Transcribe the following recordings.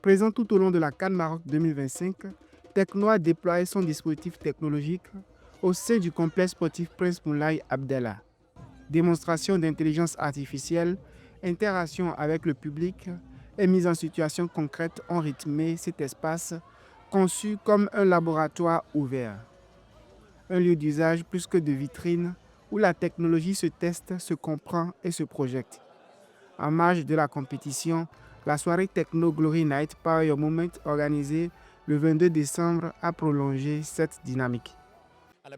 Présent tout au long de la CAN Maroc 2025, Tecno a déployé son dispositif technologique au sein du complexe sportif Prince Moulay Abdallah. Démonstration d'intelligence artificielle, interaction avec le public et mise en situation concrète ont rythmé cet espace conçu comme un laboratoire ouvert. Un lieu d'usage plus que de vitrine où la technologie se teste, se comprend et se projette. En marge de la compétition, la soirée Techno Glory Night Power Your Moment organisée le 22 décembre a prolongé cette dynamique.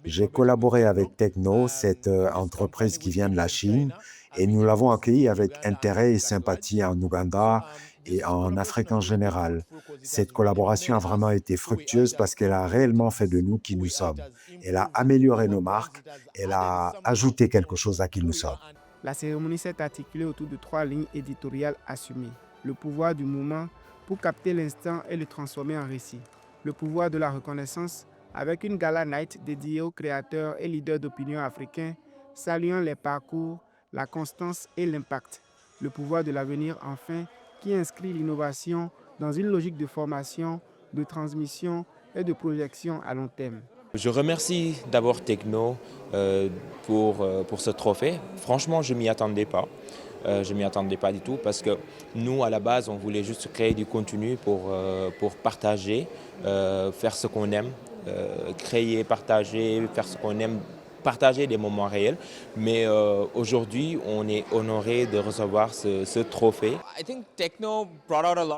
J'ai collaboré avec Tecno, cette entreprise qui vient de la Chine, et nous l'avons accueilli avec intérêt et sympathie en Ouganda et en Afrique en général. Cette collaboration a vraiment été fructueuse parce qu'elle a réellement fait de nous qui nous sommes. Elle a amélioré nos marques, elle a ajouté quelque chose à qui nous sommes. La cérémonie s'est articulée autour de trois lignes éditoriales assumées. Le pouvoir du moment pour capter l'instant et le transformer en récit. Le pouvoir de la reconnaissance avec une gala night dédiée aux créateurs et leaders d'opinion africains, saluant les parcours, la constance et l'impact. Le pouvoir de l'avenir enfin, qui inscrit l'innovation dans une logique de formation, de transmission et de projection à long terme. Je remercie d'abord Tecno pour ce trophée. Franchement, je ne m'y attendais pas. Je ne m'y attendais pas du tout parce que nous, à la base, on voulait juste créer du contenu pour partager, faire ce qu'on aime, créer, partager, faire ce qu'on aime, partager des moments réels. Mais aujourd'hui, on est honoré de recevoir ce trophée.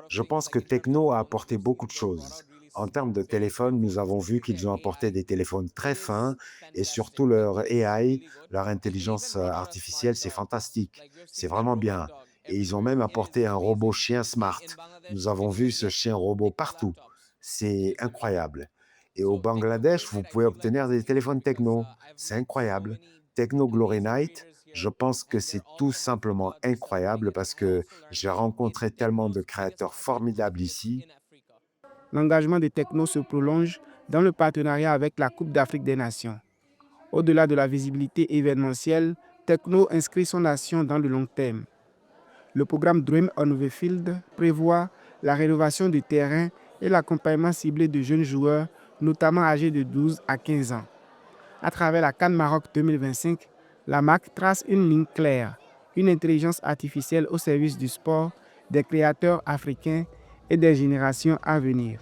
Je pense que Tecno a apporté beaucoup de choses. En termes de téléphone, nous avons vu qu'ils ont apporté des téléphones très fins et surtout leur AI, leur intelligence artificielle, c'est fantastique. C'est vraiment bien. Et ils ont même apporté un robot chien smart. Nous avons vu ce chien robot partout. C'est incroyable. Et au Bangladesh, vous pouvez obtenir des téléphones Tecno. C'est incroyable. Tecno Glory Night, je pense que c'est tout simplement incroyable parce que j'ai rencontré tellement de créateurs formidables ici. L'engagement des technos se prolonge dans le partenariat avec la Coupe d'Afrique des Nations. Au-delà de la visibilité événementielle, Tecno inscrit son nation dans le long terme. Le programme Dream on the Field prévoit la rénovation du terrain et l'accompagnement ciblé de jeunes joueurs, notamment âgés de 12 à 15 ans. À travers la CAN Maroc 2025, la marque trace une ligne claire, une intelligence artificielle au service du sport, des créateurs africains et des générations à venir.